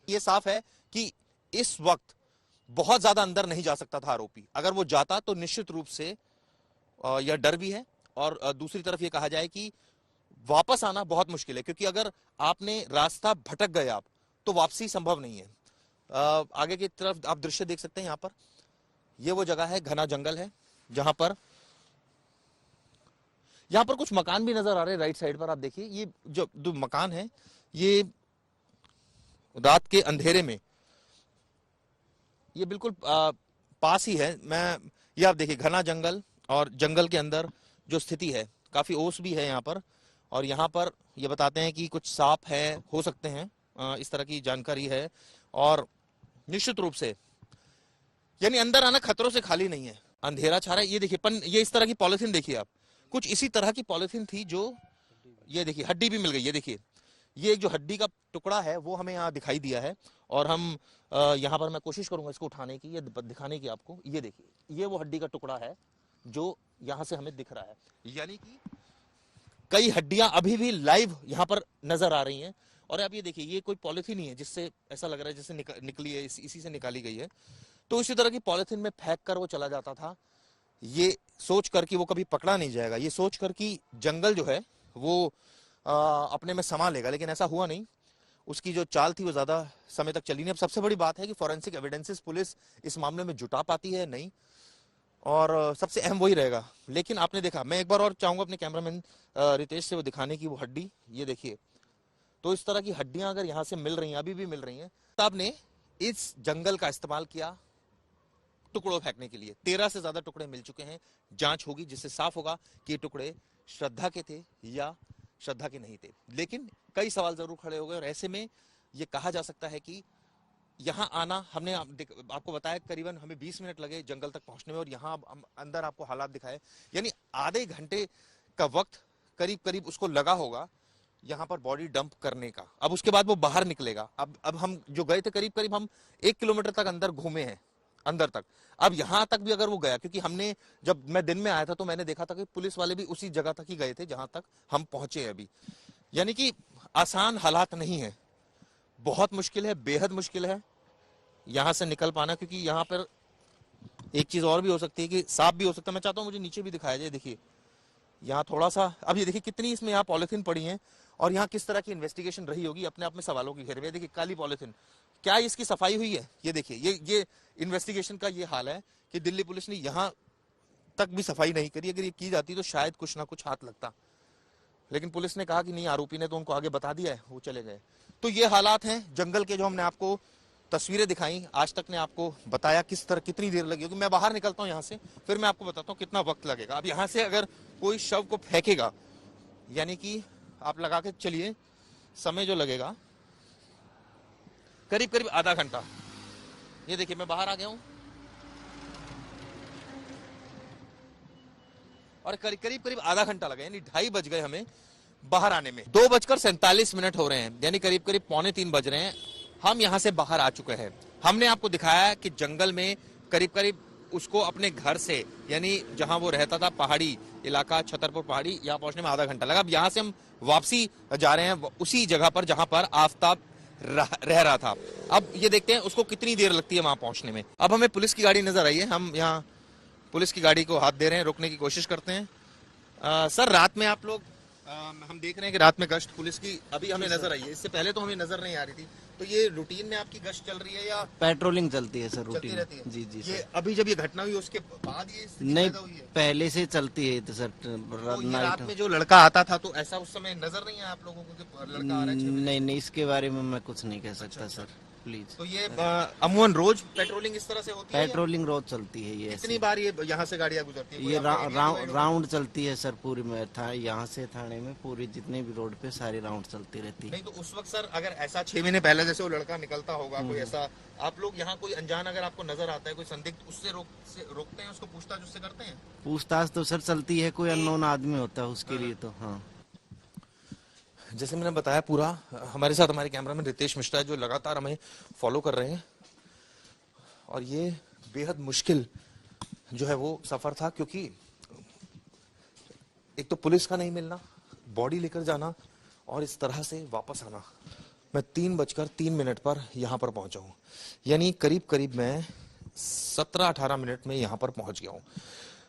ये साफ है कि इस वक्त बहुत ज्यादा अंदर नहीं जा सकता था आरोपी। अगर वो जाता तो निश्चित रूप से यह डर भी है, और दूसरी तरफ ये कहा जाए कि वापस आना बहुत मुश्किल है, क्योंकि अगर आपने रास्ता भटक गए आप तो वापसी संभव नहीं है। आगे की तरफ आप दृश्य देख सकते हैं। यहाँ पर ये वो जगह है, घना जंगल है, जहां पर यहां पर कुछ मकान भी नजर आ रहे हैं। राइट साइड पर आप देखिए, ये जो मकान है, ये रात के अंधेरे में ये बिल्कुल पास ही है। ये आप देखिए, घना जंगल, और जंगल के अंदर जो स्थिति है, काफी ओस भी है यहाँ पर। और यहाँ पर ये बताते हैं कि कुछ सांप है, हो सकते हैं, इस तरह की जानकारी है। और निश्चित रूप से यानी अंदर आना खतरों से खाली नहीं है। अंधेरा छा रहा है। ये देखिए ये इस तरह की पॉलिथीन देखिए आप, कुछ इसी तरह की पॉलिथीन थी, जो ये देखिए हड्डी भी मिल गई। ये देखिए, ये जो हड्डी का टुकड़ा है वो हमें यहाँ दिखाई दिया है, और हम यहाँ पर मैं कोशिश करूंगा इसको उठाने की, ये दिखाने की आपको। ये देखिए, ये वो हड्डी का टुकड़ा है जो यहाँ से हमें दिख रहा है। यानी कि कई हड्डियां अभी भी लाइव यहाँ पर नजर आ रही हैं। और आप ये देखिए, ये कोई पॉलिथीन ही है जिससे ऐसा लग रहा है जैसे निकली है, इसी से निकाली गई है। तो इसी तरह की पॉलिथीन में फेंक कर वो चला जाता था, ये सोच कर कि वो कभी पकड़ा नहीं जाएगा, ये सोच कर कि जंगल जो है वो अपने में समा लेगा। लेकिन ऐसा हुआ नहीं। उसकी जो चाल थी वो ज्यादा समय तक चली नहीं। अब सबसे बड़ी बात है कि फॉरेंसिक एविडेंसेस पुलिस इस मामले में जुटा पाती है नहीं, और सबसे अहम वही रहेगा। लेकिन आपने देखा, मैं एक बार और चाहूंगा अपने कैमरामैन रितेश से वो दिखाने की, वो हड्डी ये देखिए। तो इस तरह की हड्डियां अगर यहाँ से मिल रही हैं, अभी भी मिल रही हैं। साहब ने इस जंगल का इस्तेमाल किया टुकड़ों फेंकने के लिए। 13 से ज्यादा टुकड़े मिल चुके हैं। जांच होगी जिससे साफ होगा कि ये टुकड़े श्रद्धा के थे या श्रद्धा के नहीं थे। लेकिन कई सवाल जरूर खड़े हो गए, और ऐसे में ये कहा जा सकता है कि यहाँ आना, हमने आपको बताया करीबन हमें 20 मिनट लगे जंगल तक पहुंचने में, और यहाँ अंदर आपको हालात दिखाए, यानी आधे घंटे का वक्त करीब करीब उसको लगा होगा यहाँ पर बॉडी डंप करने का। अब उसके बाद वो बाहर निकलेगा। अब हम जो गए थे, करीब करीब हम 1 किलोमीटर तक अंदर घूमे हैं, अंदर तक। अब यहां तक भी अगर वो गया, क्योंकि हमने, जब मैं दिन में आया था तो मैंने देखा था कि पुलिस वाले भी उसी जगह तक ही गए थे जहां तक हम पहुंचे अभी। यानी कि आसान हालात नहीं है, बहुत मुश्किल है, बेहद मुश्किल है यहां से निकल पाना। क्योंकि यहां पर एक चीज और भी हो सकती है कि सांप भी हो सकता है। मैं चाहता हूं मुझे नीचे भी दिखाया जाए। देखिए यहाँ थोड़ा सा, अब ये देखिए कितनी इसमें यहाँ पॉलिथीन पड़ी है, और यहाँ किस तरह की इन्वेस्टिगेशन रही होगी, अपने आप में सवालों की घेरे में। देखिए काली पॉलिथीन, क्या इसकी सफाई हुई है? ये देखिए, ये इन्वेस्टिगेशन का ये हाल है कि दिल्ली पुलिस ने यहाँ तक भी सफाई नहीं करी। अगर ये की जाती तो शायद कुछ ना कुछ हाथ लगता, लेकिन पुलिस ने कहा कि नहीं, आरोपी ने तो उनको आगे बता दिया है, वो चले गए। तो ये हालात हैं जंगल के, जो हमने आपको तस्वीरें दिखाई। आज तक ने आपको बताया किस तरह, कितनी देर लगी होगी। मैं बाहर निकलता हूँ यहाँ से, फिर मैं आपको बताता हूँ कितना वक्त लगेगा। अब यहाँ से अगर कोई शव को फेंकेगा, यानी कि आप लगा के चलिए समय जो लगेगा करीब करीब आधा घंटा। ये देखिए मैं बाहर आ गया हूँ, और करीब करीब आधा घंटा लगा, यानी 2:30 बज गए हमें बाहर आने में। 2:47 हो रहे हैं, यानी करीब करीब 2:45 बज रहे हैं। हम यहाँ से बाहर आ चुके हैं। हमने आपको दिखाया कि जंगल में करीब करीब उसको अपने घर से, यानी जहां वो रहता था, पहाड़ी इलाका छतरपुर पहाड़ी, यहाँ पहुंचने में आधा घंटा लगा। अब यहाँ से हम वापसी जा रहे हैं उसी जगह पर जहां पर आफताब रह रहा था। अब ये देखते हैं उसको कितनी देर लगती है वहां पहुंचने में। अब हमें पुलिस की गाड़ी नजर आई है, हम यहाँ पुलिस की गाड़ी को हाथ दे रहे हैं, रोकने की कोशिश करते हैं। सर, रात में आप लोग, हम देख रहे हैं कि रात में गश्त पुलिस की अभी हमें नजर आई है, इससे पहले तो हमें नजर नहीं आ रही थी। तो ये रूटीन में आपकी गश्त चल रही है या पेट्रोलिंग चलती है सर? रूटीन रहती है? जी जी ये सर। अभी जब ये घटना हुई उसके बाद ये नहीं, पैदा हुई है? पहले से चलती है तो सर। तो ये रात में जो लड़का आता था, तो ऐसा उस समय नजर नहीं आया आप लोगों को कि लड़का आ रहा है 6 बजे? नहीं नहीं, इसके बारे में मैं कुछ नहीं कह सकता अच्छा। Sir, please. तो ये अमूमन रोज पेट्रोलिंग इस तरह से होती है? पेट्रोलिंग रोज चलती है ये। कितनी बार ये यहाँ से गाड़ियाँ गुजरती है? ये राउंड चलती है सर पूरी में, था यहाँ से थाने में पूरी जितने भी रोड पे सारी राउंड चलती रहती है। नहीं, तो उस वक्त सर अगर ऐसा 6 महीने पहले जैसे वो लड़का निकलता होगा, कोई ऐसा आप लोग यहाँ कोई अनजान अगर आपको नजर आता है, कोई संदिग्ध, उससे रोकते हैं, उसको पूछताछ उससे करते हैं? पूछताछ तो सर चलती है, कोई अननोन आदमी होता है उसके लिए तो। हाँ, जैसे मैंने बताया, पूरा हमारे साथ हमारे कैमरामैन रितेश मिश्रा जो लगातार हमें फॉलो कर रहे हैं। और ये बेहद मुश्किल जो है वो सफर था, क्योंकि एक तो पुलिस का नहीं मिलना, बॉडी लेकर जाना, और इस तरह से वापस आना। मैं 3:03 पर यहाँ पर पहुंचा हूँ, यानी करीब करीब मैं 17-18 मिनट में यहाँ पर पहुंच गया हूँ।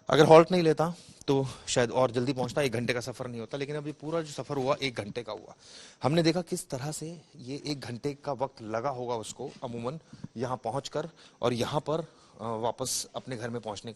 अगर हॉल्ट नहीं लेता तो शायद और जल्दी पहुंचता, 1 घंटे का सफर नहीं होता, लेकिन अभी पूरा जो सफर हुआ 1 घंटे का हुआ। हमने देखा किस तरह से ये 1 घंटे का वक्त लगा होगा उसको अमूमन यहाँ पहुंचकर और यहाँ पर वापस अपने घर में पहुंचने